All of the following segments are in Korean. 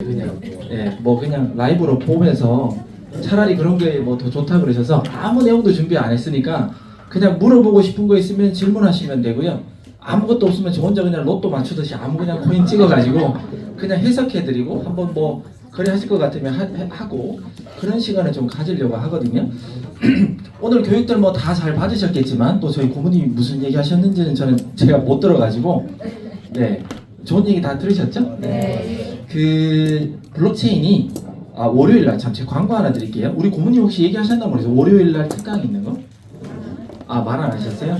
그냥. 예, 뭐 그냥 라이브로 보면서 차라리 그런 게 뭐 더 좋다 그러셔서 아무 내용도 준비 안 했으니까 그냥 물어보고 싶은 거 있으면 질문하시면 되고요. 아무것도 없으면 저 혼자 그냥 로또 맞추듯이 아무 그냥 코인 찍어가지고 그냥 해석해드리고 한번 뭐 그래 하실 것 같으면 하고 그런 시간을 좀 가지려고 하거든요. 오늘 교육들 뭐 다 잘 받으셨겠지만 또 저희 고모님이 무슨 얘기 하셨는지는 저는 제가 못 들어가지고 네 좋은 얘기 다 들으셨죠? 네. 그 블록체인이 월요일날 참 제가 광고 하나 드릴게요. 우리 고모님 혹시 얘기하셨나 모르겠어요. 월요일날 특강 있는 거? 말 안 하셨어요?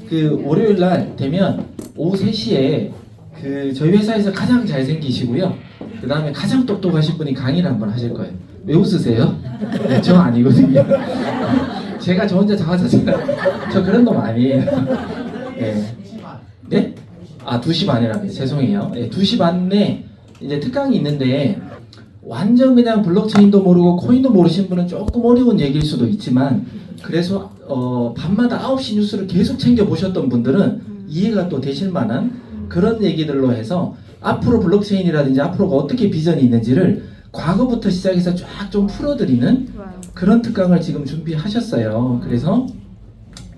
그 월요일날 되면 오후 3시에 그 저희 회사에서 가장 잘생기시고요. 그 다음에 가장 똑똑하신 분이 강의를 한번 하실 거예요. 왜 웃으세요? 네, 저 아니거든요. 제가 저 혼자 자화자찬 저 그런 놈 아니에요. 네. 네? 2시 반이라면 죄송해요. 네, 2시 반에 이제 특강이 있는데 완전 그냥 블록체인도 모르고 코인도 모르신 분은 조금 어려운 얘기일 수도 있지만 그래서 밤마다 9시 뉴스를 계속 챙겨 보셨던 분들은 이해가 또 되실 만한 그런 얘기들로 해서 앞으로 블록체인이라든지 앞으로가 어떻게 비전이 있는지를 과거부터 시작해서 쫙 좀 풀어드리는 그런 특강을 지금 준비하셨어요. 그래서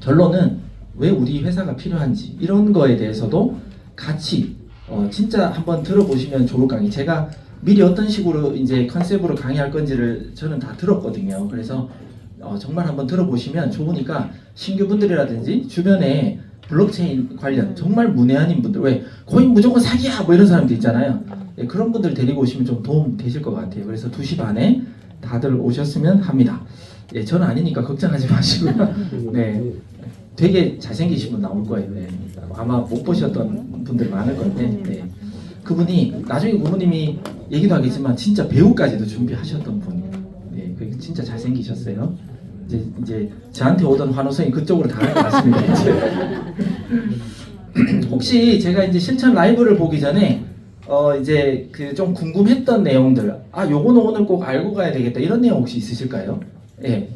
결론은 왜 우리 회사가 필요한지 이런 거에 대해서도 같이 진짜 한번 들어보시면 좋을 강의. 제가 미리 어떤 식으로 이제 컨셉으로 강의할 건지를 저는 다 들었거든요. 그래서 정말 한번 들어보시면 좋으니까 신규분들이라든지 주변에 블록체인 관련 정말 문외한인 분들, 왜 코인 무조건 사기야 뭐 이런 사람들 있잖아요. 네, 그런 분들 데리고 오시면 좀 도움 되실 것 같아요. 그래서 2시 반에 다들 오셨으면 합니다. 네, 저는 아니니까 걱정하지 마시고요. 네, 되게 잘생기신 분 나올 거예요. 네, 아마 못 보셨던 분들 많을 건데 네. 그분이 나중에 부모님이 얘기도 하겠지만 진짜 배우까지도 준비하셨던 분이에요. 네, 그 진짜 잘생기셨어요. 이제 저한테 오던 환호성이 그쪽으로 다 갈 것 같습니다. 혹시 제가 이제 실천 라이브를 보기 전에 이제 그 좀 궁금했던 내용들, 요거는 오늘 꼭 알고 가야 되겠다 이런 내용 혹시 있으실까요? 예.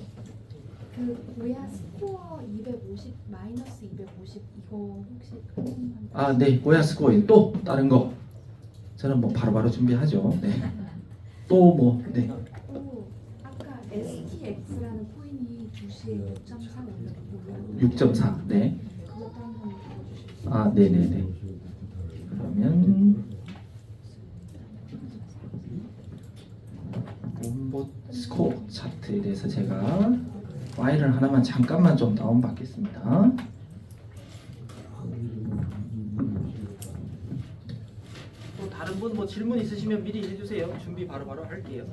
그 고야 스코어 250 마이너스 250 이거 혹시 네, 고야 스코어 또 다른 거 저는 뭐 바로바로 준비하죠. 네. 또 뭐, 네. 또 아까 STX라는 코인이 2시에 6.4 올랐고 6.4, 네. 그것도 한번 읽어주시죠. 네네네. 그러면 홈봇 스코어 차트에 대해서 제가 파일을 하나만 잠깐만 좀 다운받겠습니다. 또 다른 분 뭐 질문 있으시면 미리 해주세요. 준비 바로바로 할게요.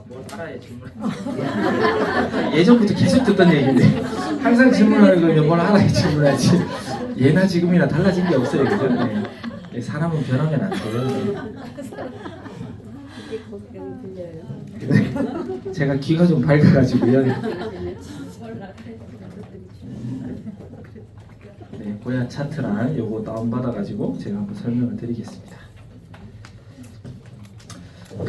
뭘 알아야 질문. 예전부터 계속 듣던 얘기인데 항상 질문하는 거면 뭘 알아야 질문하지. 예나 지금이나 달라진 게 없어요, 그죠? 네. 사람은 변하면 안 돼요. 네. 제가 귀가 좀 밝아가지고요. 네, 고야 차트란 요거 다운받아가지고 제가 한번 설명을 드리겠습니다.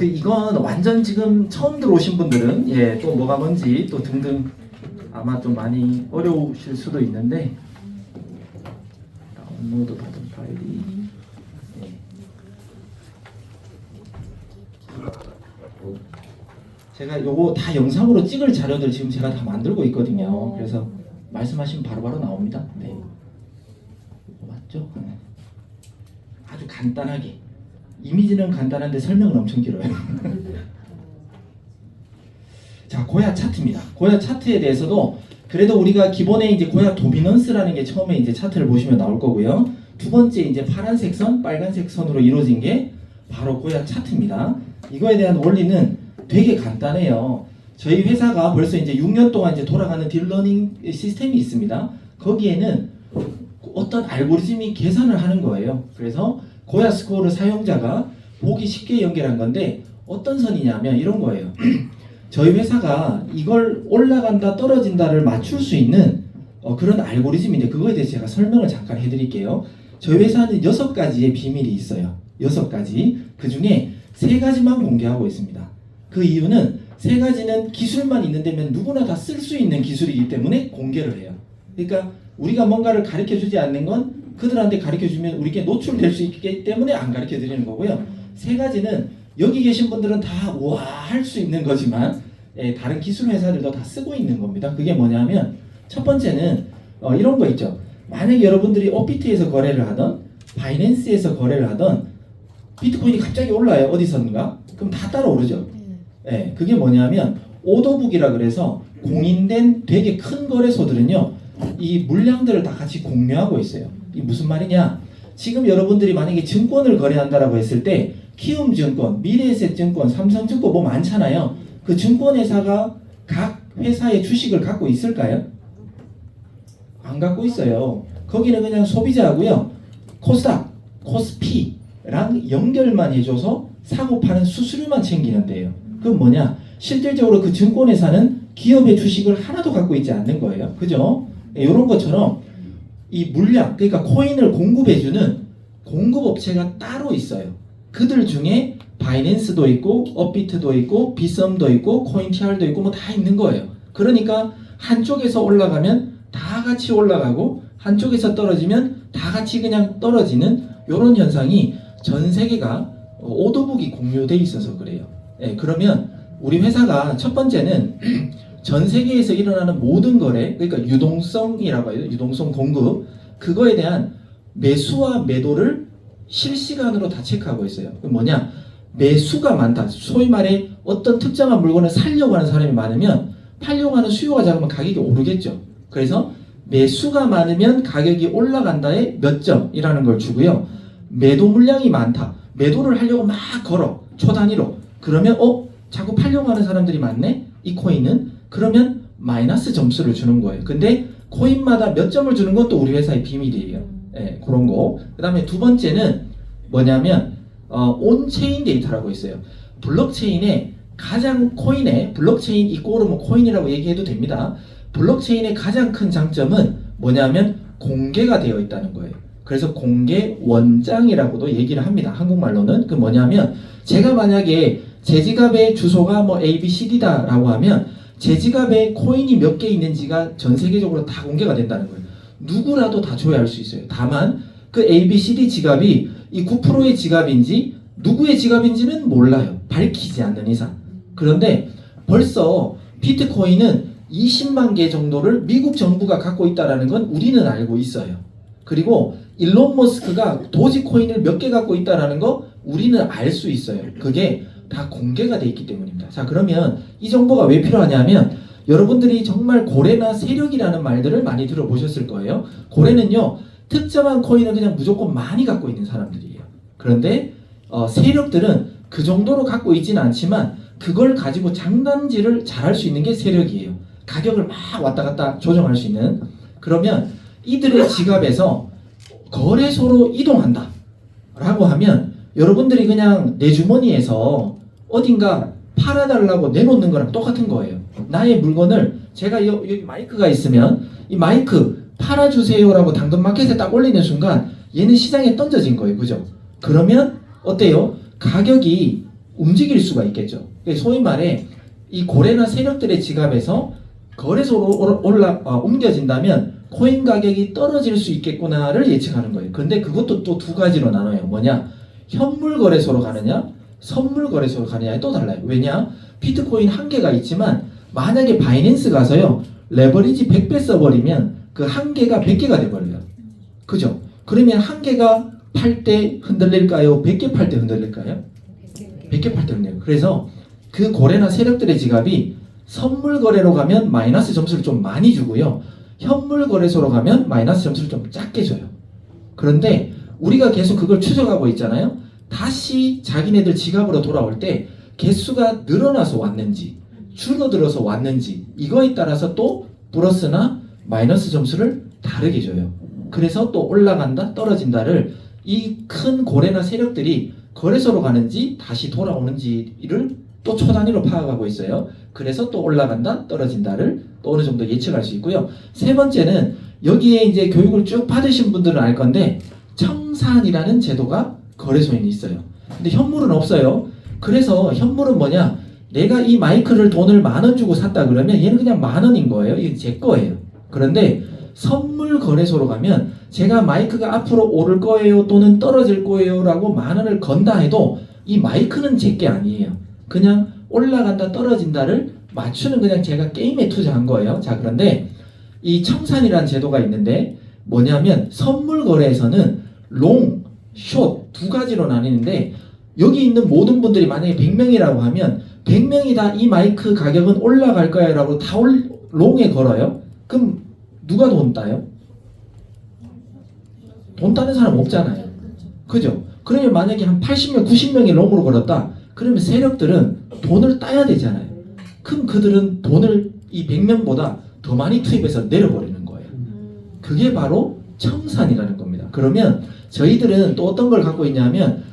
이건 완전 지금 처음 들어오신 분들은 또 뭐가 뭔지 또 등등 아마 좀 많이 어려우실 수도 있는데 다운로드 받은 파일이 제가 요거 다 영상으로 찍을 자료들 지금 제가 다 만들고 있거든요. 그래서 말씀하시면 바로바로 나옵니다. 네. 맞죠? 아주 간단하게 이미지는 간단한데 설명은 엄청 길어요. 자, 고야 차트입니다. 고야 차트에 대해서도 그래도 우리가 기본에 이제 고야 도미넌스라는 게 처음에 이제 차트를 보시면 나올 거고요. 두 번째 이제 파란색 선, 빨간색 선으로 이루어진 게 바로 고야 차트입니다. 이거에 대한 원리는 되게 간단해요. 저희 회사가 벌써 이제 6년 동안 이제 돌아가는 딥러닝 시스템이 있습니다. 거기에는 어떤 알고리즘이 계산을 하는 거예요. 그래서 고야 스코어를 사용자가 보기 쉽게 연결한 건데 어떤 선이냐면 이런 거예요. 저희 회사가 이걸 올라간다 떨어진다를 맞출 수 있는 그런 알고리즘인데 그거에 대해서 제가 설명을 잠깐 해드릴게요. 저희 회사는 6가지의 비밀이 있어요. 6가지. 그 중에 3가지만 공개하고 있습니다. 그 이유는 3가지는 기술만 있는 데면 누구나 다 쓸 수 있는 기술이기 때문에 공개를 해요. 그러니까 우리가 뭔가를 가르쳐 주지 않는 건 그들한테 가르쳐 주면 우리에게 노출될 수 있기 때문에 안 가르쳐 드리는 거고요. 세 가지는 여기 계신 분들은 다 와 할 수 있는 거지만 다른 기술 회사들도 다 쓰고 있는 겁니다. 그게 뭐냐면 첫 번째는 이런 거 있죠. 만약에 여러분들이 오피트에서 거래를 하던 바이낸스에서 거래를 하던 비트코인이 갑자기 올라요. 어디선가? 그럼 다 따라오르죠. 그게 뭐냐면 오더북이라 그래서 공인된 되게 큰 거래소들은요. 이 물량들을 다 같이 공유하고 있어요. 이 무슨 말이냐? 지금 여러분들이 만약에 증권을 거래한다라고 했을 때 키움증권, 미래에셋증권, 삼성증권 뭐 많잖아요. 그 증권회사가 각 회사의 주식을 갖고 있을까요? 안 갖고 있어요. 거기는 그냥 소비자하고요. 코스닥, 코스피랑 연결만 해줘서 사고 파는 수수료만 챙기는 데요. 그건 뭐냐? 실질적으로 그 증권회사는 기업의 주식을 하나도 갖고 있지 않는 거예요. 그죠? 이런 것처럼 이 물량, 그러니까 코인을 공급해주는 공급업체가 따로 있어요. 그들 중에 바이낸스도 있고 업비트도 있고 비썸도 있고 코인티알도 있고 뭐 다 있는 거예요. 그러니까 한쪽에서 올라가면 다 같이 올라가고 한쪽에서 떨어지면 다 같이 그냥 떨어지는 이런 현상이 전 세계가 오더북이 공유돼 있어서 그래요. 그러면 우리 회사가 첫 번째는 전 세계에서 일어나는 모든 거래, 그러니까 유동성이라고 해요. 유동성 공급, 그거에 대한 매수와 매도를 실시간으로 다 체크하고 있어요. 그 뭐냐? 매수가 많다. 소위 말해 어떤 특정한 물건을 사려고 하는 사람이 많으면 팔려고 하는 수요가 작으면 가격이 오르겠죠. 그래서 매수가 많으면 가격이 올라간다에 몇 점이라는 걸 주고요. 매도 물량이 많다. 매도를 하려고 막 걸어. 초단위로. 그러면 자꾸 팔려고 하는 사람들이 많네? 이 코인은? 그러면 마이너스 점수를 주는 거예요. 근데 코인마다 몇 점을 주는 건 또 우리 회사의 비밀이에요. 그런 거. 그 다음에 두 번째는 뭐냐면 온체인 데이터라고 있어요. 블록체인의 가장 코인의 블록체인 이꼬르 뭐 코인이라고 얘기해도 됩니다. 블록체인의 가장 큰 장점은 뭐냐면 공개가 되어 있다는 거예요. 그래서 공개 원장이라고도 얘기를 합니다. 한국말로는. 그 뭐냐면 제가 만약에 제 지갑의 주소가 뭐 ABCD다 라고 하면 제 지갑에 코인이 몇 개 있는지가 전 세계적으로 다 공개가 된다는 거예요. 누구라도 다 조회할 수 있어요. 다만 그 ABCD 지갑이 이 9%의 지갑인지 누구의 지갑인지는 몰라요. 밝히지 않는 이상. 그런데 벌써 비트코인은 20만 개 정도를 미국 정부가 갖고 있다는 건 우리는 알고 있어요. 그리고 일론 머스크가 도지코인을 몇 개 갖고 있다는 거 우리는 알 수 있어요. 그게 다 공개가 돼 있기 때문입니다. 자, 그러면 이 정보가 왜 필요하냐면 여러분들이 정말 고래나 세력이라는 말들을 많이 들어보셨을 거예요. 고래는요, 특정한 코인을 그냥 무조건 많이 갖고 있는 사람들이에요. 그런데 세력들은 그 정도로 갖고 있지는 않지만 그걸 가지고 장난질을 잘할 수 있는 게 세력이에요. 가격을 막 왔다 갔다 조정할 수 있는. 그러면 이들의 지갑에서 거래소로 이동한다 라고 하면 여러분들이 그냥 내 주머니에서 어딘가 팔아달라고 내놓는 거랑 똑같은 거예요. 나의 물건을 제가 여기 마이크가 있으면 이 마이크 팔아주세요라고 당근마켓에 딱 올리는 순간 얘는 시장에 던져진 거예요. 그죠? 그러면 어때요? 가격이 움직일 수가 있겠죠. 소위 말해 이 고래나 세력들의 지갑에서 거래소로 옮겨진다면 코인 가격이 떨어질 수 있겠구나를 예측하는 거예요. 그런데 그것도 또 두 가지로 나눠요. 뭐냐? 현물 거래소로 가느냐? 선물 거래소로 가느냐에 또 달라요. 왜냐? 비트코인 한 개가 있지만 만약에 바이낸스 가서요. 레버리지 100배 써버리면 그 한 개가 100개가 돼버려요. 그죠? 그러면 한 개가 팔 때 흔들릴까요? 100개 팔 때 흔들릴까요? 100개 팔 때 흔들려요. 그래서 그 고래나 세력들의 지갑이 선물 거래로 가면 마이너스 점수를 좀 많이 주고요. 현물 거래소로 가면 마이너스 점수를 좀 작게 줘요. 그런데 우리가 계속 그걸 추적하고 있잖아요. 다시 자기네들 지갑으로 돌아올 때 개수가 늘어나서 왔는지 줄어들어서 왔는지 이거에 따라서 또 플러스나 마이너스 점수를 다르게 줘요. 그래서 또 올라간다 떨어진다를 이 큰 고래나 세력들이 거래소로 가는지 다시 돌아오는지를 또 초단위로 파악하고 있어요. 그래서 또 올라간다 떨어진다를 또 어느 정도 예측할 수 있고요. 세 번째는 여기에 이제 교육을 쭉 받으신 분들은 알 건데 청산이라는 제도가 거래소에 있어요. 근데 현물은 없어요. 그래서 현물은 뭐냐? 내가 이 마이크를 돈을 10,000원 주고 샀다 그러면 얘는 그냥 10,000원인 거예요. 이게 제 거예요. 그런데 선물 거래소로 가면 제가 마이크가 앞으로 오를 거예요 또는 떨어질 거예요 라고 만 원을 건다 해도 이 마이크는 제게 아니에요. 그냥 올라간다 떨어진다를 맞추는 그냥 제가 게임에 투자한 거예요. 자, 그런데 이 청산이라는 제도가 있는데 뭐냐면 선물 거래에서는 롱, 숏 두 가지로 나뉘는데 여기 있는 모든 분들이 만약에 100명이라고 하면 100명이 다 이 마이크 가격은 올라갈 거야 라고 다 롱에 걸어요. 그럼 누가 돈 따요? 돈 따는 사람 없잖아요. 그죠? 그러면 만약에 한 80명, 90명이 롱으로 걸었다. 그러면 세력들은 돈을 따야 되잖아요. 그럼 그들은 돈을 이 100명보다 더 많이 투입해서 내려버리는 거예요. 그게 바로 청산이라는 겁니다. 그러면 저희들은 또 어떤 걸 갖고 있냐면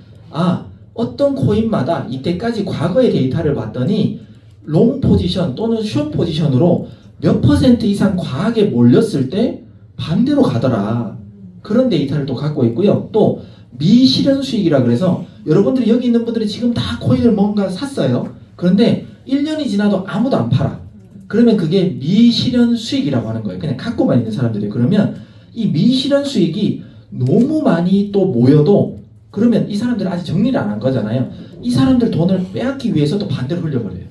어떤 코인마다 이때까지 과거의 데이터를 봤더니 롱 포지션 또는 숏 포지션으로 몇 퍼센트 이상 과하게 몰렸을 때 반대로 가더라. 그런 데이터를 또 갖고 있고요. 또 미실현 수익이라 그래서 여러분들이 여기 있는 분들이 지금 다 코인을 뭔가 샀어요. 그런데 1년이 지나도 아무도 안 팔아. 그러면 그게 미실현 수익이라고 하는 거예요. 그냥 갖고만 있는 사람들이. 그러면 이 미실현 수익이 너무 많이 또 모여도 그러면 이 사람들은 아직 정리를 안 한 거잖아요. 이 사람들 돈을 빼앗기 위해서 또 반대로 흘려버려요.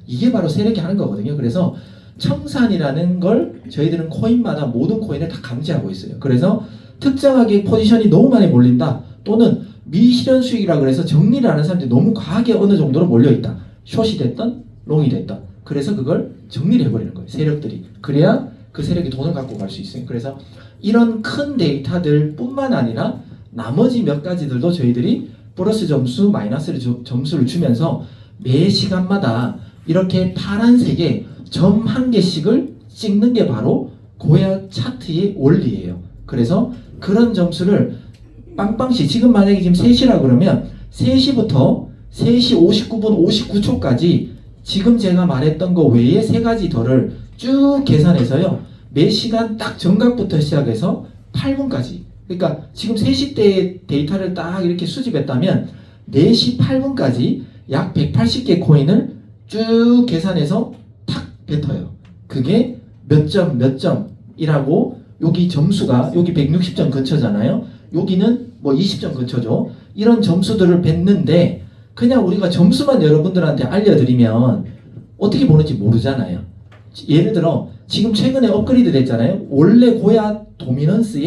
이게 바로 세력이 하는 거거든요. 그래서 청산이라는 걸 저희들은 코인마다 모든 코인을 다 감지하고 있어요. 그래서 특정하게 포지션이 너무 많이 몰린다 또는 미실현 수익이라 그래서 정리를 하는 사람들이 너무 과하게 어느 정도로 몰려있다. 숏이 됐던 롱이 됐던. 그래서 그걸 정리를 해버리는 거예요. 세력들이. 그래야 그 세력이 돈을 갖고 갈 수 있어요. 그래서 이런 큰 데이터들 뿐만 아니라 나머지 몇 가지들도 저희들이 플러스 점수, 마이너스 점수를 주면서 매 시간마다 이렇게 파란색에 점 한 개씩을 찍는 게 바로 고야 차트의 원리예요. 그래서 그런 점수를 빵빵시 지금 만약에 지금 3시라 그러면 3시부터 3시 59분 59초까지 지금 제가 말했던 거 외에 3가지 더를 쭉 계산해서요. 매 시간 딱 정각부터 시작해서 8분까지. 그러니까 지금 3시 때 데이터를 딱 이렇게 수집했다면 4시 8분까지 약 180개 코인을 쭉 계산해서 탁 뱉어요. 그게 몇 점 몇 점이라고 여기 점수가 여기 160점 근처잖아요. 여기는 뭐 20점 근처죠. 이런 점수들을 뱉는데 그냥 우리가 점수만 여러분들한테 알려드리면 어떻게 보는지 모르잖아요. 예를 들어 지금 최근에 업그레이드 됐잖아요. 원래 고야 도미넌스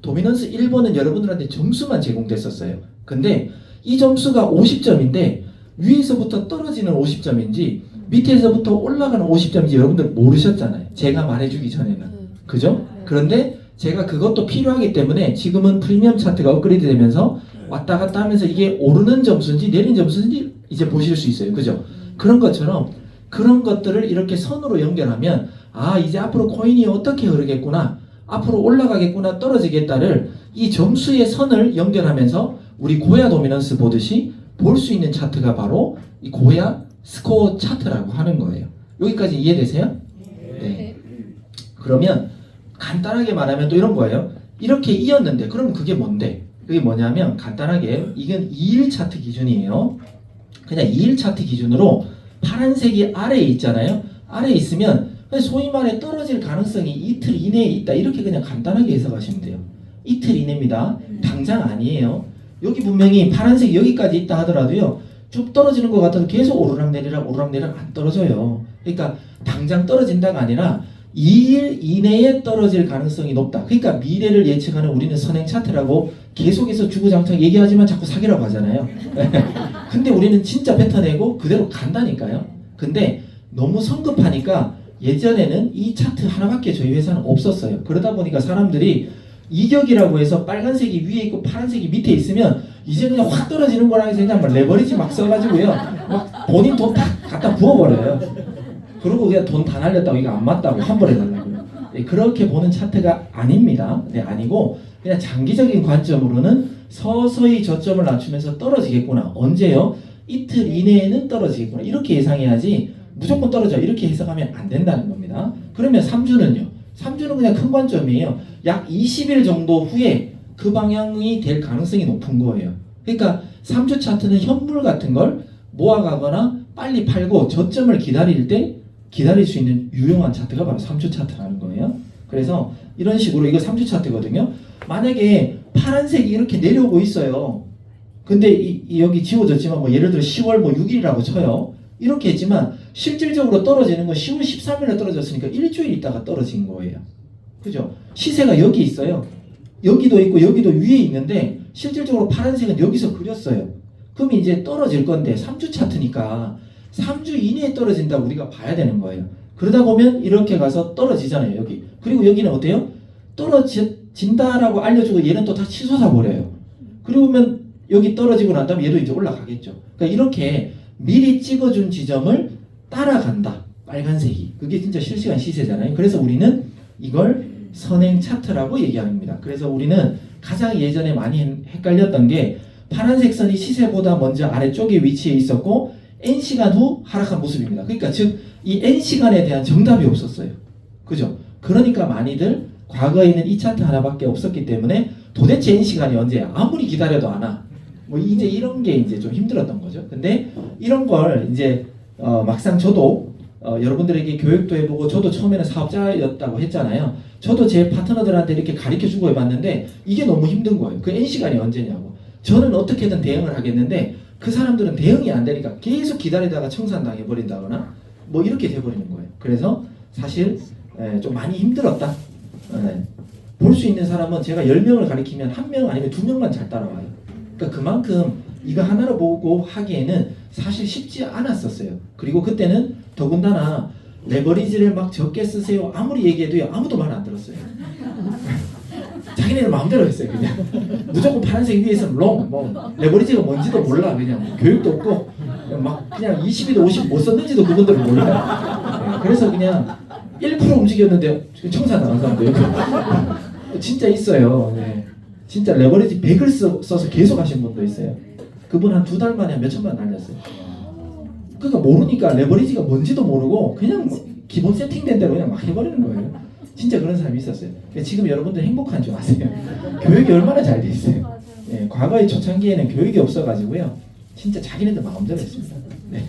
1번은 여러분들한테 점수만 제공됐었어요. 근데 이 점수가 50점인데 위에서부터 떨어지는 50점인지 밑에서부터 올라가는 50점인지 여러분들 모르셨잖아요. 제가 말해주기 전에는. 그죠? 그런데 제가 그것도 필요하기 때문에 지금은 프리미엄 차트가 업그레이드 되면서 왔다 갔다 하면서 이게 오르는 점수인지 내리는 점수인지 이제 보실 수 있어요. 그죠? 그런 것처럼 그런 것들을 이렇게 선으로 연결하면 이제 앞으로 코인이 어떻게 흐르겠구나, 앞으로 올라가겠구나, 떨어지겠다를 이 점수의 선을 연결하면서 우리 고야 도미넌스 보듯이 볼 수 있는 차트가 바로 이 고야 스코어 차트라고 하는 거예요. 여기까지 이해되세요? 네. 그러면 간단하게 말하면 또 이런 거예요. 이렇게 이었는데 그럼 그게 뭔데? 그게 뭐냐면 간단하게 이건 2일 차트 기준이에요. 그냥 2일 차트 기준으로 파란색이 아래에 있잖아요. 아래에 있으면 소위 말해 떨어질 가능성이 이틀 이내에 있다. 이렇게 그냥 간단하게 해석하시면 돼요. 이틀 이내입니다. 당장 아니에요. 여기 분명히 파란색이 여기까지 있다 하더라도요. 쭉 떨어지는 것 같아도 계속 오르락내리락 안 떨어져요. 그러니까 당장 떨어진다가 아니라 2일 이내에 떨어질 가능성이 높다. 그러니까 미래를 예측하는 우리는 선행 차트라고 계속해서 주구장창 얘기하지만 자꾸 사기라고 하잖아요. 근데 우리는 진짜 뱉어내고 그대로 간다니까요. 근데 너무 성급하니까 예전에는 이 차트 하나밖에 저희 회사는 없었어요. 그러다 보니까 사람들이 이격이라고 해서 빨간색이 위에 있고 파란색이 밑에 있으면 이제 그냥 확 떨어지는 거라 해서 그냥 막 레버리지 막 써가지고요. 막 본인 돈 다 갖다 부어버려요. 그리고 그냥 돈 다 날렸다고 이거 안 맞다고 환불해달라고요. 네, 그렇게 보는 차트가 아닙니다. 네, 아니고 그냥 장기적인 관점으로는 서서히 저점을 낮추면서 떨어지겠구나. 언제요? 이틀 이내에는 떨어지겠구나. 이렇게 예상해야지 무조건 떨어져. 이렇게 해석하면 안 된다는 겁니다. 그러면 3주는요? 3주는 그냥 큰 관점이에요. 약 20일 정도 후에 그 방향이 될 가능성이 높은 거예요. 그러니까 3주 차트는 현물 같은 걸 모아가거나 빨리 팔고 저점을 기다릴 때 기다릴 수 있는 유용한 차트가 바로 3주 차트라는 거예요. 그래서 이런 식으로 이거 3주 차트거든요. 만약에 파란색이 이렇게 내려오고 있어요. 근데 여기 지워졌지만 뭐 예를 들어 10월 뭐 6일이라고 쳐요. 이렇게 했지만 실질적으로 떨어지는 건 10월 13일에 떨어졌으니까 일주일 있다가 떨어진 거예요. 그죠? 시세가 여기 있어요. 여기도 있고 여기도 위에 있는데 실질적으로 파란색은 여기서 그렸어요. 그럼 이제 떨어질 건데 3주 차트니까 3주 이내에 떨어진다고 우리가 봐야 되는 거예요. 그러다 보면 이렇게 가서 떨어지잖아요. 여기. 그리고 여기는 어때요? 떨어진다라고 알려주고 얘는 또 다 치솟아 버려요. 그리고 보면 여기 떨어지고 난 다음에 얘도 이제 올라가겠죠. 그러니까 이렇게 미리 찍어준 지점을 따라간다. 빨간색이. 그게 진짜 실시간 시세잖아요. 그래서 우리는 이걸 선행 차트라고 얘기합니다. 그래서 우리는 가장 예전에 많이 헷갈렸던 게 파란색 선이 시세보다 먼저 아래쪽에 위치해 있었고 N시간 후 하락한 모습입니다. 그러니까 즉 이 N시간에 대한 정답이 없었어요. 그죠? 그러니까 많이들 과거에는 이 차트 하나밖에 없었기 때문에 도대체 N시간이 언제야? 아무리 기다려도 안 와. 뭐 이제 이런 게 이제 좀 힘들었던 거죠. 근데 이런 걸 이제 막상 저도 여러분들에게 교육도 해보고 저도 처음에는 사업자였다고 했잖아요. 저도 제 파트너들한테 이렇게 가르쳐주고 해봤는데 이게 너무 힘든 거예요. 그 N시간이 언제냐고. 저는 어떻게든 대응을 하겠는데 그 사람들은 대응이 안 되니까 계속 기다리다가 청산당해버린다거나 뭐 이렇게 돼버리는 거예요. 그래서 사실 좀 많이 힘들었다. 볼 수 있는 사람은 제가 10명을 가르치면 1명 아니면 2명만 잘 따라와요. 그러니까 그만큼 이거 하나로 보고 하기에는 사실 쉽지 않았었어요. 그리고 그때는 더군다나 레버리지를 막 적게 쓰세요. 아무리 얘기해도요. 아무도 말 안 들었어요. 자기네들 마음대로 했어요. 그냥 무조건 파란색 위에서는 롱, 뭐 레버리지가 뭔지도 몰라. 그냥 교육도 없고 막 그냥 22도 50 못 썼는지도 그분들은 몰라요. 그래서 그냥 1% 움직였는데 청산 나간 사람도 있고 진짜 있어요. 네. 진짜 레버리지 100을 써서 계속 하신 분도 있어요. 그분 한 2달 만에 몇천만 날렸어요. 그러니까 모르니까 레버리지가 뭔지도 모르고 그냥 뭐 기본 세팅된 대로 그냥 막 해버리는 거예요. 진짜 그런 사람이 있었어요. 지금 여러분들 행복한 줄 아세요? 교육이 얼마나 잘 돼 있어요. 네, 과거의 초창기에는 교육이 없어가지고요. 진짜 자기네들 마음대로 했습니다. 네.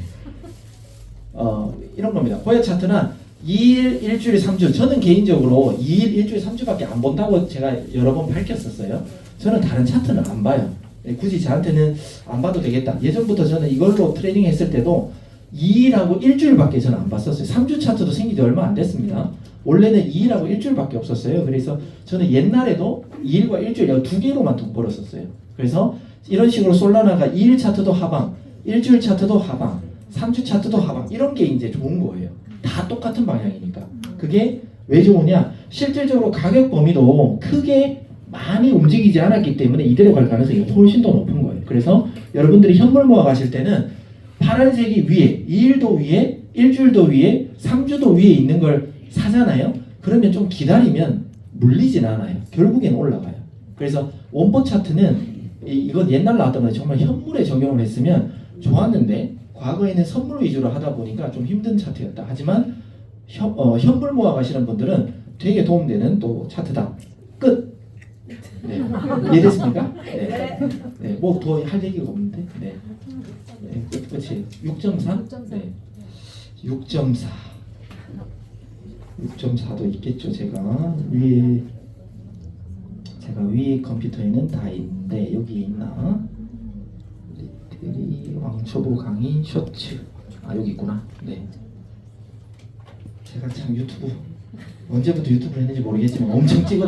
이런 겁니다. 고액 차트는 2일, 일주일, 3주. 저는 개인적으로 2일, 일주일, 3주밖에 안 본다고 제가 여러 번 밝혔었어요. 저는 다른 차트는 안 봐요. 네, 굳이 저한테는 안 봐도 되겠다. 예전부터 저는 이걸로 트레이닝 했을 때도 2일하고 일주일밖에 저는 안 봤었어요. 3주 차트도 생긴 지 얼마 안 됐습니다. 원래는 2일하고 일주일밖에 없었어요. 그래서 저는 옛날에도 2일과 일주일 두 개로만 돈 벌었었어요. 그래서 이런 식으로 솔라나가 2일 차트도 하방, 일주일 차트도 하방, 3주 차트도 하방 이런 게 이제 좋은 거예요. 다 똑같은 방향이니까. 그게 왜 좋으냐? 실질적으로 가격 범위도 크게 많이 움직이지 않았기 때문에 이대로 갈 가능성이 훨씬 더 높은 거예요. 그래서 여러분들이 현물 모아 가실 때는 파란색이 위에, 2일도 위에, 일주일도 위에, 3주도 위에 있는 걸 사잖아요. 그러면 좀 기다리면 물리진 않아요. 결국엔 올라가요. 그래서 원본 차트는 이건 옛날 나왔던 건데 정말 현물에 적용을 했으면 좋았는데 과거에는 선물 위주로 하다 보니까 좀 힘든 차트였다. 하지만 현물 모아 가시는 분들은 되게 도움되는 또 차트다. 끝. 네. 이해됐습니까? 네. 네. 뭐 더 할 얘기가 없는데. 네. 네. 끝이 6.3? 네. 6.4. 6.4도 있겠죠. 제가 위에 컴퓨터에는 다 있는데 여기 있나? 리테리 왕초보 강의 쇼츠. 여기 있구나. 네. 제가 참 유튜브 언제부터 유튜브를 했는지 모르겠지만 엄청 찍어